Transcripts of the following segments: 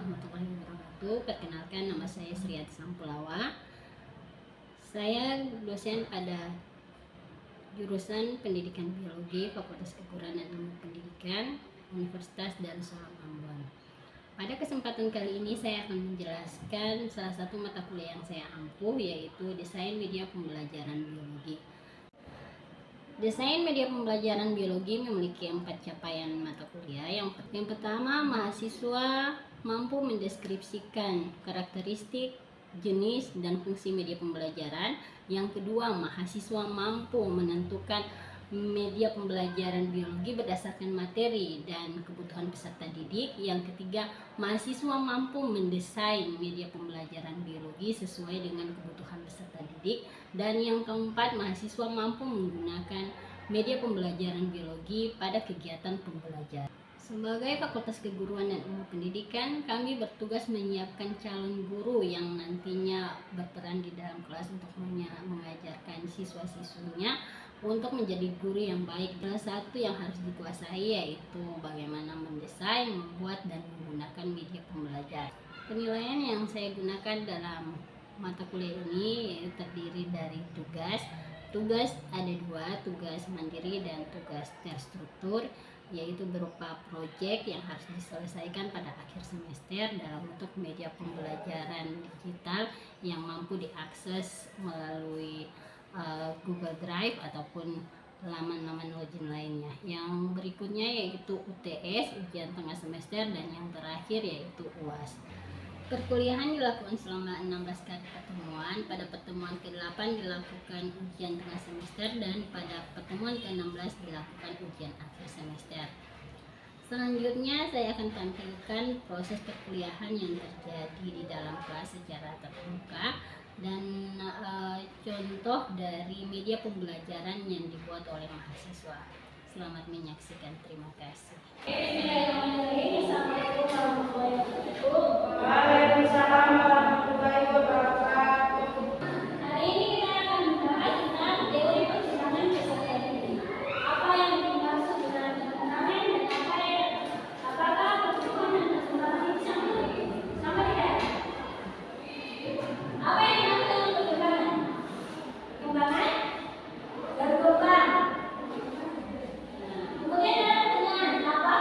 warahmatullahi wabarakatuh. Perkenalkan, nama saya Sriati Sampulawa. Saya dosen pada jurusan Pendidikan Biologi Fakultas Keguruan dan Ilmu Pendidikan Universitas Darussalam Ambon. Pada kesempatan kali ini saya akan menjelaskan salah satu mata kuliah yang saya ampuh, yaitu Desain Media Pembelajaran Biologi. Desain media pembelajaran biologi memiliki 4 capaian mata kuliah. Yang pertama, mahasiswa mampu mendeskripsikan karakteristik, jenis, dan fungsi media pembelajaran. Yang kedua, mahasiswa mampu menentukan media pembelajaran biologi berdasarkan materi dan kebutuhan peserta didik. Yang ketiga, mahasiswa mampu mendesain media pembelajaran biologi sesuai dengan kebutuhan peserta didik. Dan yang keempat, mahasiswa mampu menggunakan media pembelajaran biologi pada kegiatan pembelajaran. Sebagai Fakultas Keguruan dan Ilmu Pendidikan, kami bertugas menyiapkan calon guru yang nantinya berperan di dalam kelas untuk mengajarkan siswa-siswinya untuk menjadi guru yang baik. Salah satu yang harus dikuasai yaitu bagaimana mendesain, membuat, dan menggunakan media pembelajaran. Penilaian yang saya gunakan dalam mata kuliah ini terdiri dari tugas. Tugas ada 2, tugas mandiri dan tugas terstruktur, yaitu berupa proyek yang harus diselesaikan pada akhir semester dalam bentuk media pembelajaran digital yang mampu diakses melalui Google Drive ataupun laman-laman login lainnya. Yang berikutnya yaitu UTS, ujian tengah semester, dan yang terakhir yaitu UAS. Perkuliahan dilakukan selama 16 kali pertemuan. Pada pertemuan ke-8 dilakukan ujian tengah semester dan pada pertemuan ke-16 dilakukan ujian akhir semester. Selanjutnya saya akan tampilkan proses perkuliahan yang terjadi di dalam kelas secara terbuka dan contoh dari media pembelajaran yang dibuat oleh mahasiswa. Selamat menyaksikan, terima kasih. Waalaikumsalam warahmatullahi wabarakatuh. Hari ini kita akan membahas tentang teori perkembangan peserta didik. Apa yang dimaksud dengan perkembangan dan apakah pertumbuhan dan perkembangan itu sama tidak? Apa yang dimaksud dengan perkembangan? Perkembangan berkembang. Kemudian dengan apa?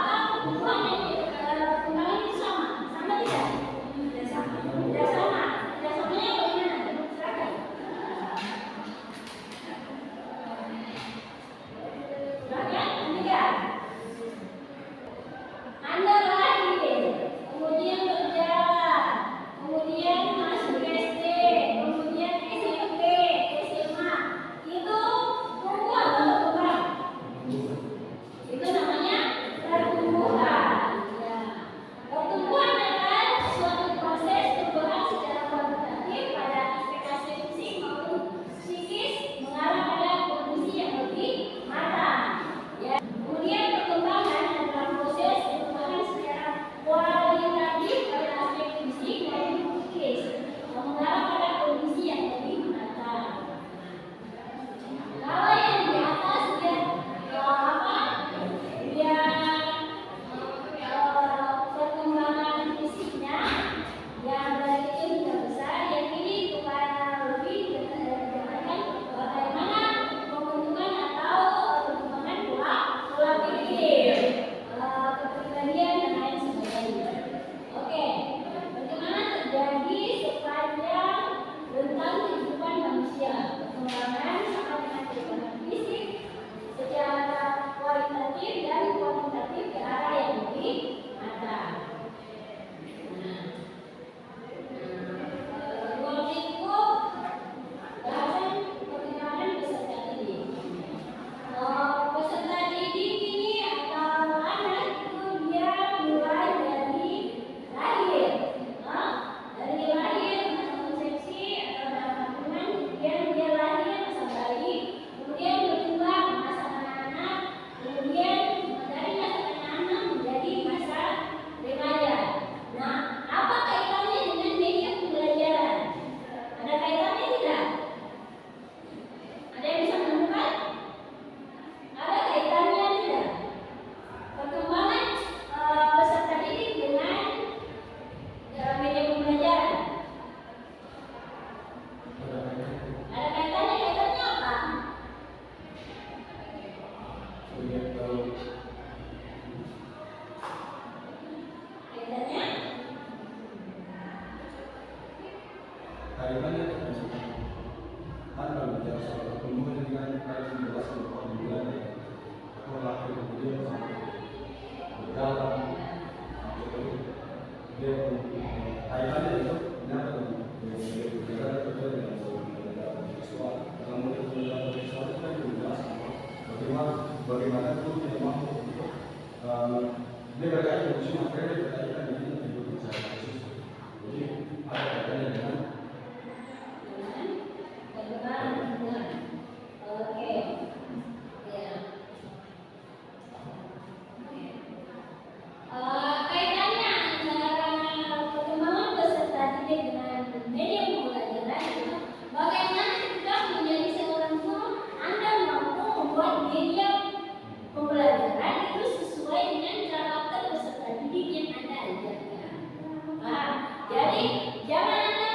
Ini berkaitan fungsi materi berkaitan dengan kehidupan sehari-hari. Jadi ada kaitannya dengan Oke. Ya. Kaitannya antara perkembangan peserta didik dengan media pembelajaran itu bagaimana ketika menjadi seorang guru Anda mampu membuat media pembelajaran itu sesuai dengan karakter peserta didik yang Anda ajarkan. Jadi jangan Anda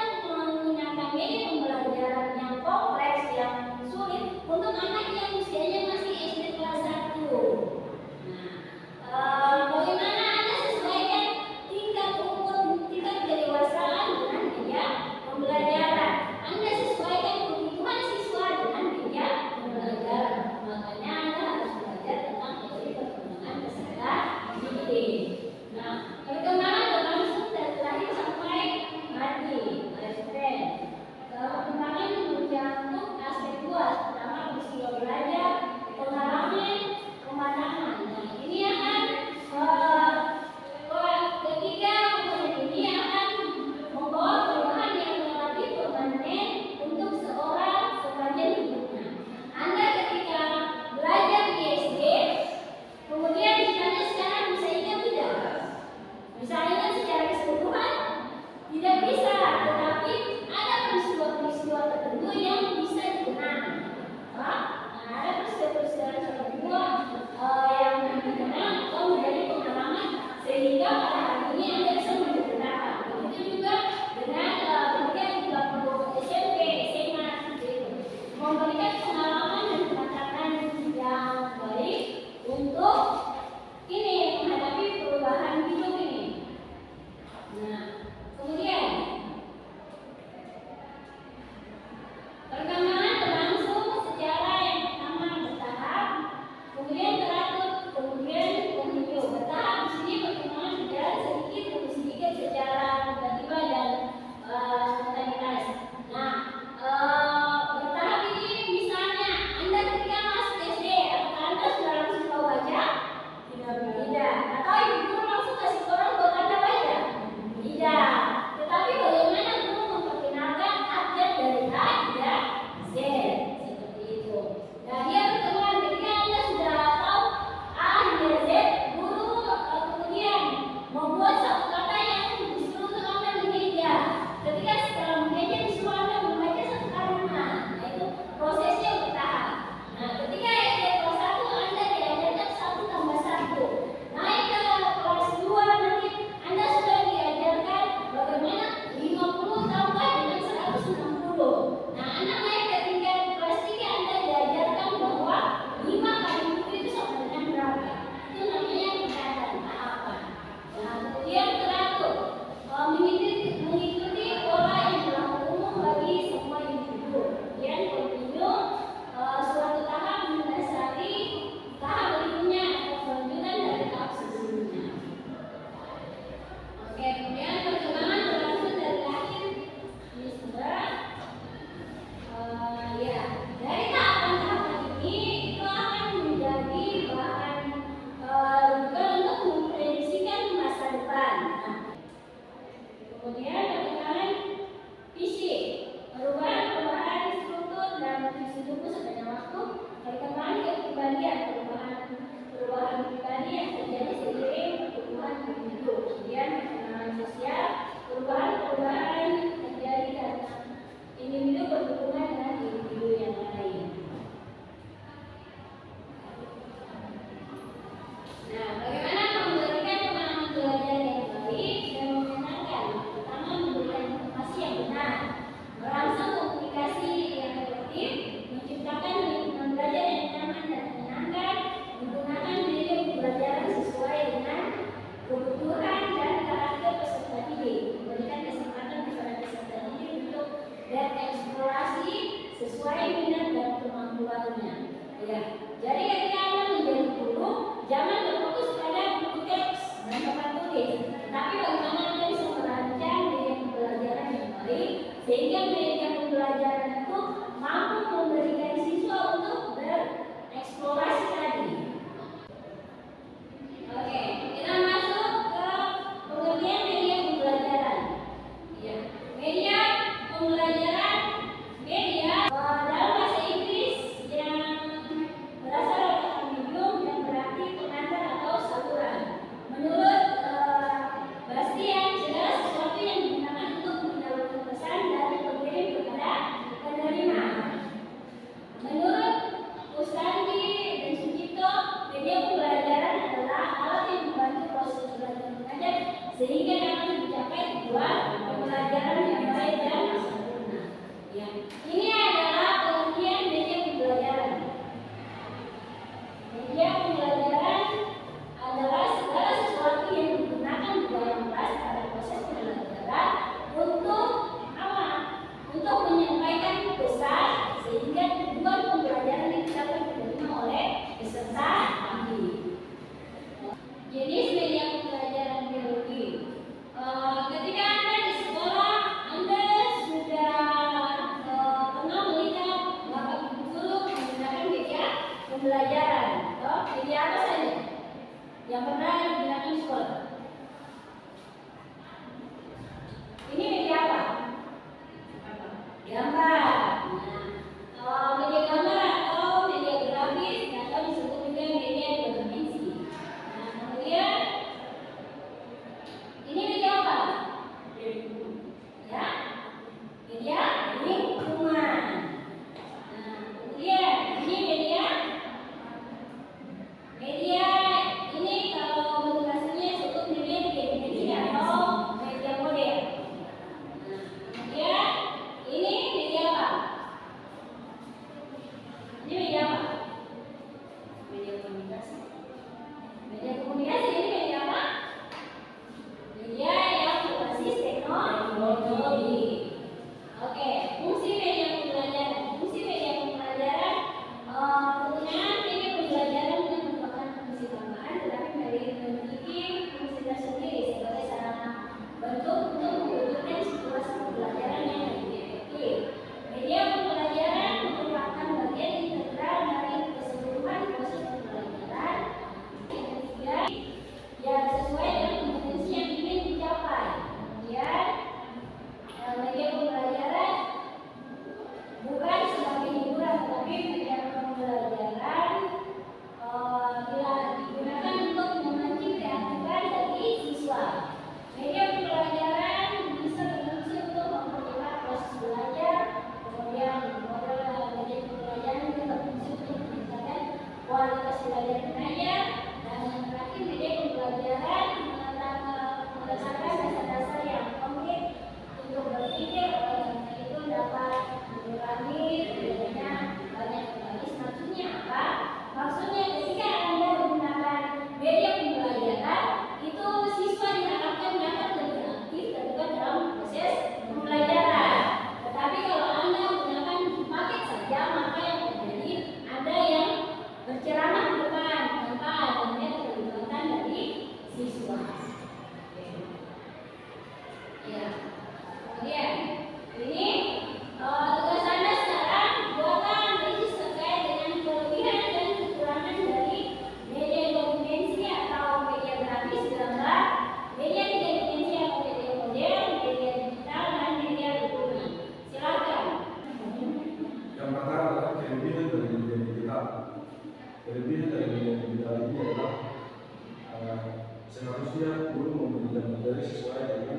seharusnya guru memberikan materi sesuai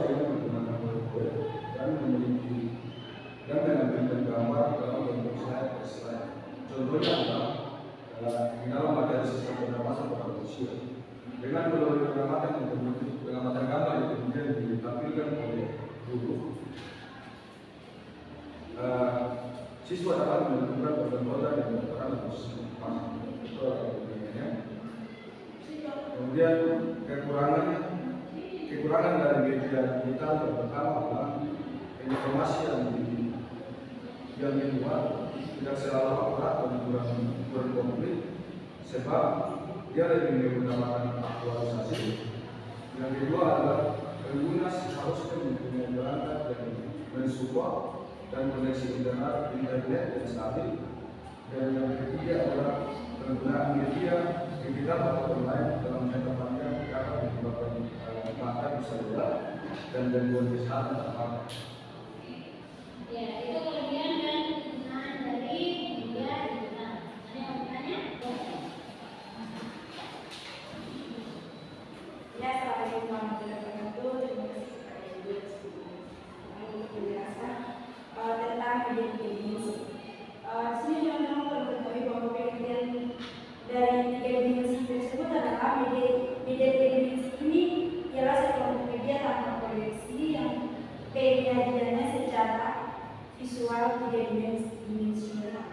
dengan menggunakan PowerPoint dan menampilkan gambar dalam bentuk slide. Contohnya adalah di dalam materi sistem pengawasan pada manusia. Dengan melalui pengamatan gambar yang kemudian ditampilkan oleh guru, siswa dapat menentukan organ-organ yang berperan dalam sistem pengawasan. Itu adalah kepentingannya. Kemudian kekurangan dari media digital yang pertama adalah informasi yang dibuat tidak selalu akurat dan kurang berkomplit, sebab dia lebih mengutamakan aktualisasi. Yang kedua adalah pengguna seharusnya mempunyai perangkat yang mensupport dan koneksi internet yang stabil. Dan yang ketiga adalah penggunaan media digital atau online dalam jangka panjang dapat menyebabkan mata bisa lelah dan gangguan kesehatan terhadap. Ya, itu kelebihan dan kegunaan dari media digital. Ada yang bertanya? Ya, Assalamualaikum warahmatullahi wabarakatuh. Terima kasih kepada Ibu untuk penjelasan tentang media dimensi. Di sini teman-teman perlu ketahui bahwa pengertian dari tiga dimensi tersebut adalah media dimensi ini ialah sekelompok media tanpa proyeksi yang penyajiannya secara visual tiga-dimensional.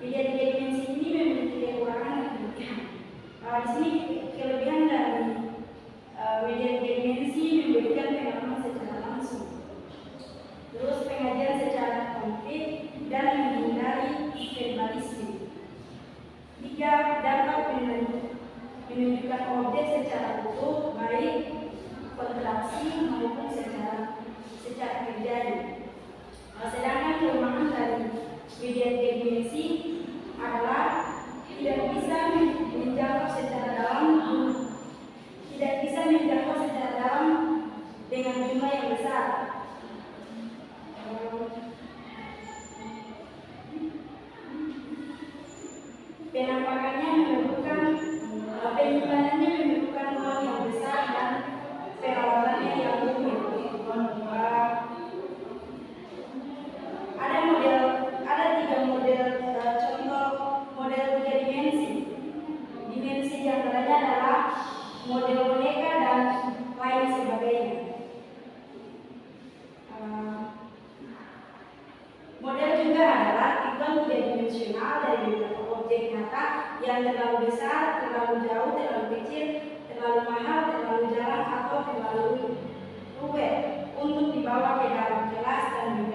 Media tiga dimensi ini memiliki kekurangan dan kelebihan. Di sini kelebihan dari media tiga dimensi memberikan pengalaman secara langsung, terus pengajian secara konkret dan menghindari verbalisme. Tiga, dapat menunjukkan objek secara utuh, baik kontraksi maupun secara terjadi. Sedangkan kelemahan dari media tiga dimensi adalah tidak bisa menjangkau secara dalam dengan jumlah yang besar. Penampakannya penyimpanannya memerlukan ruang yang besar dan perawatannya yang rumit. Ada tiga model contoh model tiga dimensi. Dimensi yang antaranya adalah model boneka dan lain sebagainya. Model juga adalah tipe tiga dimensional dari beberapa objek nyata yang terlalu besar, terlalu jauh, terlalu kecil, terlalu mahal, terlalu jarang, atau terlalu rumit untuk dibawa ke dalam kelas dan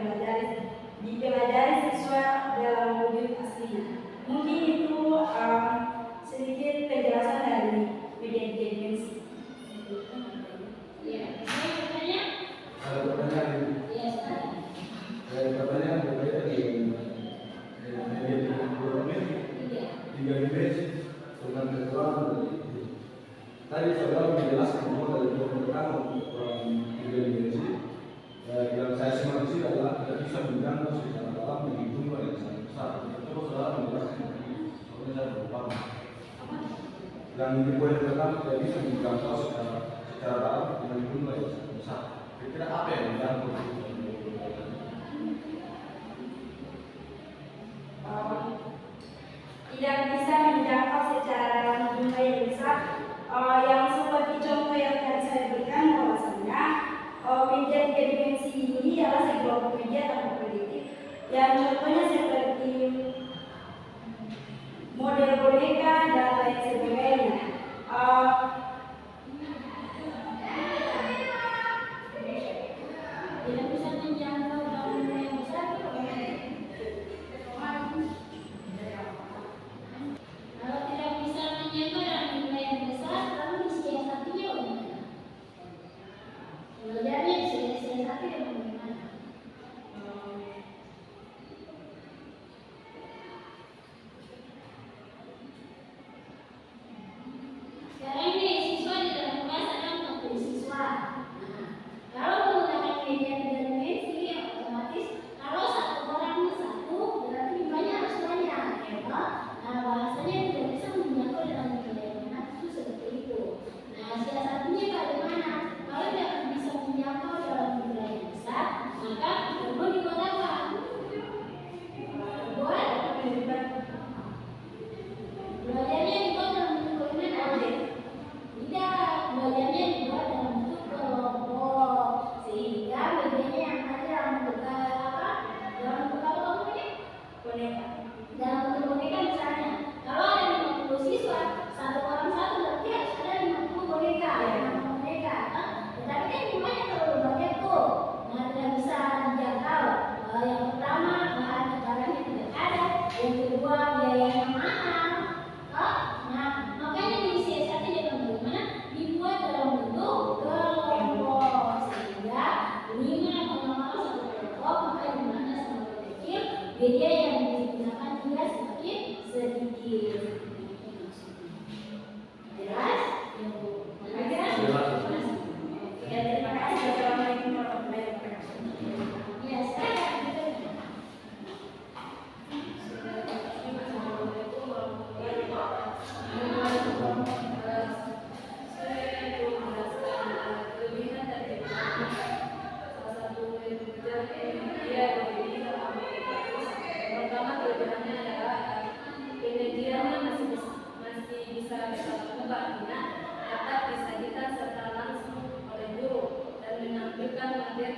dipelajari siswa dalam wujud aslinya. Mungkin itu sedikit penjelasan dari media tiga dimensi. Ya, saya bertanya. Ada pertanyaan? Ya, sekarang. Pertanyaan berkaitan dengan media tiga dimensi dengan kekurangan dari tadi saudara menjelaskan bahwa dari pertama tiga dimensi yang saya simak di sini adalah tidak bisa menjangkau secara dalam dengan jumlah yang sangat besar. Coba saudara menjelaskan soalnya saya lupa. Yang di poin pertama tidak bisa menjangkau secara dalam dengan jumlah yang sangat besar. Kira-kira apa yang menjangkau? Tidak bisa menjangkau secara dalam jumlah yang besar. Yang seperti contoh yang tadi saya berikan bahwasanya media tiga dimensi ini adalah sekelompok media tanpa proyektif. Yang contohnya seperti model boneka dan lain sebagainya. Tidak bisa menjangkau dalam jumlah yang besar. Kalau tidak bisa menjangkau dalam jumlah yang besar, lalu disiasatinya bagaimana? Belajarnya disiasati bagaimana? Sekarang ini siswa di dalam kelas ada 40 siswa. Kalau menggunakan media tiga dimensi, otomatis kalau satu orang satu, berarti jumlahnya harus banyak, ya Pak. Bahasanya tidak bisa menjangkau dalam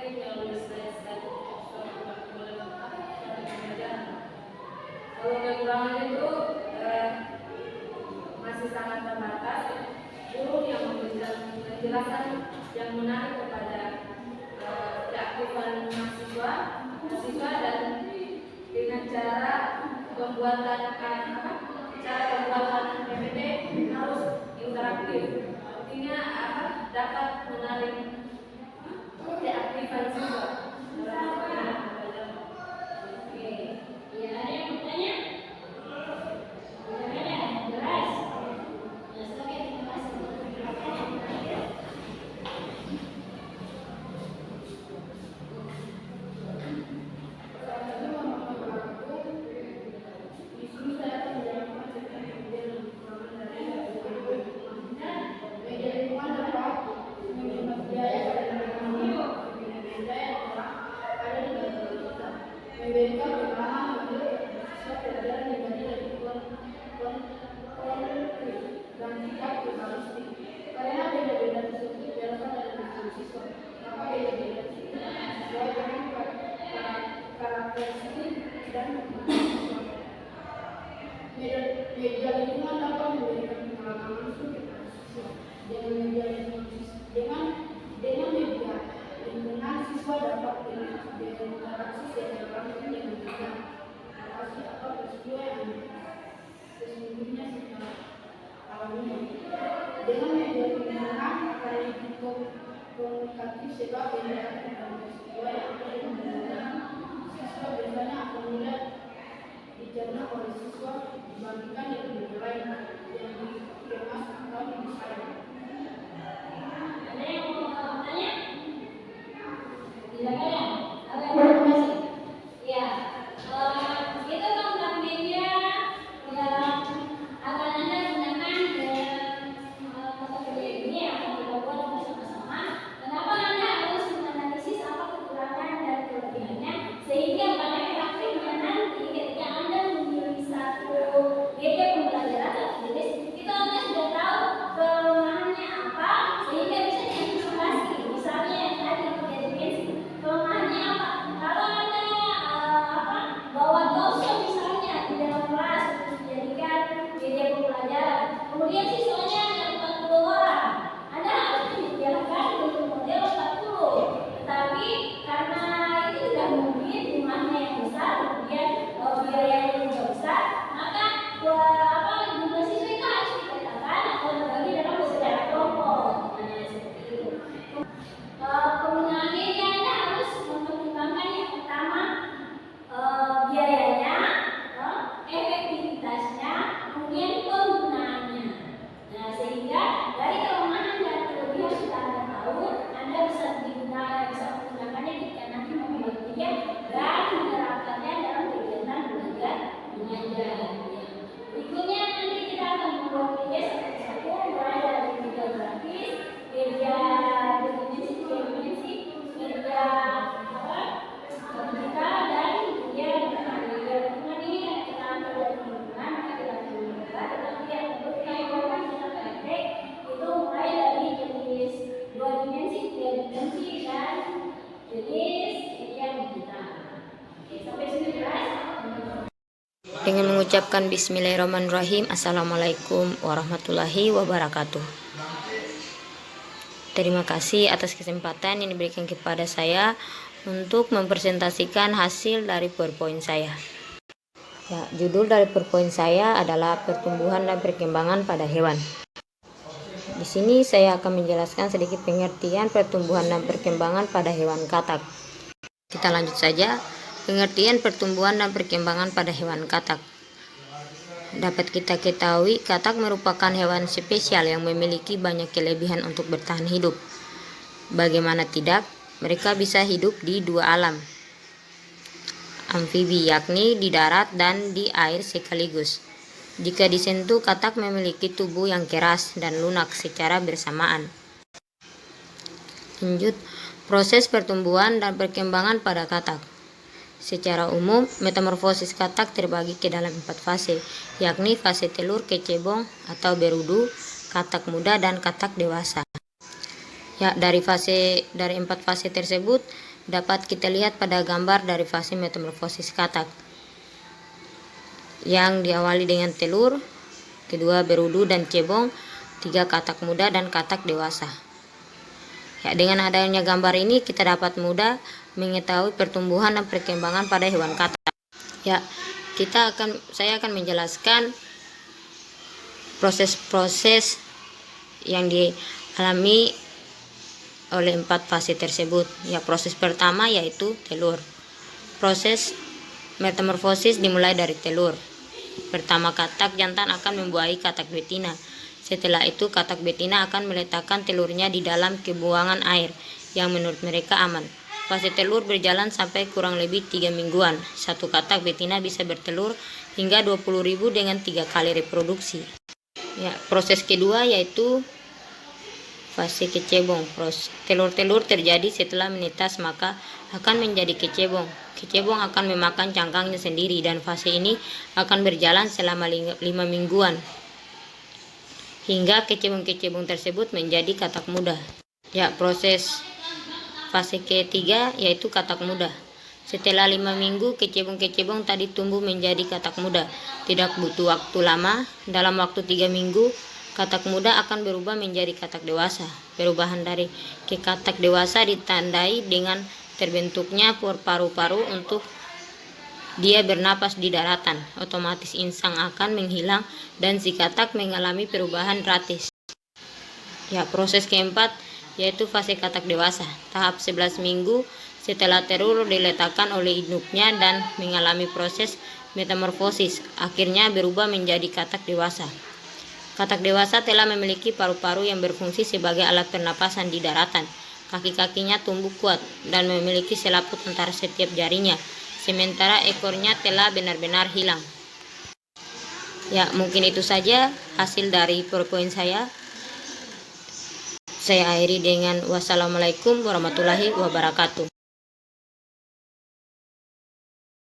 lagi menyelesaikan suatu pembelajaran. Kalau kekurangannya itu masih sangat terbatas. Guru yang memberikan penjelasan yang menarik kepada keaktifan mahasiswa dan dengan cara pembuatan PPT harus interaktif. Artinya dapat menarik keaktifan siswa. Oke, ya ada yang bertanya? Tidak ada, jelas. Jelas, oke, terima kasih. Di sini saya akan menjelaskan tentang media lingkungan dari media lingkungan dapat menghemat biaya pada media yang telah ada di dalam kita. Memberikan pengalaman untuk siswa pelajaran di media lingkungan dan tingkat jurnalistik. Karena beda-beda tersebut berasal dari masing siswa, maka beda-beda tersebut sesuai dengan karakteristik dan siswa. Media lingkungan dapat memberikan pengalaman langsung kepada siswa. Dengan media lingkungan siswa dapat berinteraksi secara langsung dengan informasi atau peristiwa yang sesungguhnya secara alamiah. Dengan media lingkungan akan lebih komunikatif sebab interaksi dan peristiwa yang ada siswa biasanya akan mudah dicerna oleh siswa dibandingkan yang lain yang dikemas atau didesain. Ada yang mau bertanya? Tidak ada? Oke, terima kasih. Ya, itu tentang media yang akan Anda gunakan mata kuliah ini yang akan kita buat bersama-sama. Kenapa Anda harus menganalisis apa kekurangan dan kelebihannya sehingga pada praktiknya nanti ketika Anda memilih satu media pembelajaran atau jenis itu Anda sudah tahu kelemahannya apa sehingga bisa diantisipasi. Misalnya yang tadi media dimensi, kelemahannya apa? Kalau Anda bawa dosen misalnya di dalam kelas untuk dijadikan media pembelajaran, kemudian siswanya ada 40 orang, Anda harus menyediakan untuk model 40. Tetapi karena itu tidak mungkin, rumahnya yang besar, kemudian biayanya juga besar, maka jumlah siswa itu harus dipetakan atau dibagi dalam beberapa kelompok. Nah, seperti itu. Penggunaan media Anda harus mempertimbangkan yang pertama biayanya, efektivitasnya, kemudian penggunaannya. Nah, sehingga dari kelemahan dan kelebihan sudah Anda tahu, Anda bisa menggunakannya ketika nanti membuat media dan menerapkannya dalam kegiatan belajar mengajar. Berikutnya nanti kita akan membuat media satu-satu, mulai dari media grafis, media dimensi, media digital, dan media lingkungan ini kan kita ambil dari lingkungan, maka kita juga tetapi yang berkaitan kita praktek itu mulai dari jenis 2 dimensi, 3 dimensi, dan jenis media digital. Oke, sampai sini jelas? Dengan mengucapkan Bismillahirrahmanirrahim, Assalamualaikum warahmatullahi wabarakatuh. Terima kasih atas kesempatan yang diberikan kepada saya untuk mempresentasikan hasil dari PowerPoint saya. Ya, judul dari PowerPoint saya adalah pertumbuhan dan perkembangan pada hewan. Di sini saya akan menjelaskan sedikit pengertian pertumbuhan dan perkembangan pada hewan katak. Kita lanjut saja. Pengertian pertumbuhan dan perkembangan pada hewan katak. Dapat kita ketahui, katak merupakan hewan spesial yang memiliki banyak kelebihan untuk bertahan hidup. Bagaimana tidak, mereka bisa hidup di 2 alam, amfibi, yakni di darat dan di air sekaligus. Jika disentuh, katak memiliki tubuh yang keras dan lunak secara bersamaan. Lanjut, proses pertumbuhan dan perkembangan pada katak. Secara umum, metamorfosis katak terbagi ke dalam 4 fase, yakni fase telur kecebong atau berudu, katak muda, dan katak dewasa. Ya, dari 4 fase tersebut, dapat kita lihat pada gambar dari fase metamorfosis katak yang diawali dengan telur, kedua berudu dan cebong, 3 katak muda dan katak dewasa. Ya, dengan adanya gambar ini kita dapat mudah mengetahui pertumbuhan dan perkembangan pada hewan katak. Ya, saya akan menjelaskan proses-proses yang dialami oleh 4 fase tersebut. Ya, proses pertama yaitu telur. Proses metamorfosis dimulai dari telur. Pertama, katak jantan akan membuahi katak betina. Setelah itu, katak betina akan meletakkan telurnya di dalam kebuangan air yang menurut mereka aman. Fase telur berjalan sampai kurang lebih 3 mingguan. Satu katak betina bisa bertelur hingga 20.000 dengan 3 kali reproduksi. Ya, proses kedua yaitu fase kecebong. Telur-telur terjadi setelah menetas maka akan menjadi kecebong. Kecebong akan memakan cangkangnya sendiri dan fase ini akan berjalan selama 5 mingguan hingga kecebong-kecebong tersebut menjadi katak muda. Ya, proses fase ketiga yaitu katak muda. Setelah 5 minggu kecebong-kecebong tadi tumbuh menjadi katak muda. Tidak butuh waktu lama, dalam waktu 3 minggu katak muda akan berubah menjadi katak dewasa. Perubahan dari ke katak dewasa ditandai dengan terbentuknya paru-paru untuk dia bernapas di daratan. Otomatis insang akan menghilang dan si katak mengalami perubahan drastis. Ya, proses keempat yaitu fase katak dewasa. Tahap 11 minggu setelah telur diletakkan oleh induknya dan mengalami proses metamorfosis, akhirnya berubah menjadi katak dewasa. Katak dewasa telah memiliki paru-paru yang berfungsi sebagai alat pernapasan di daratan. Kaki-kakinya tumbuh kuat dan memiliki selaput antara setiap jarinya, sementara ekornya telah benar-benar hilang. Ya, mungkin itu saja hasil dari PowerPoint saya. Saya akhiri dengan wassalamualaikum warahmatullahi wabarakatuh.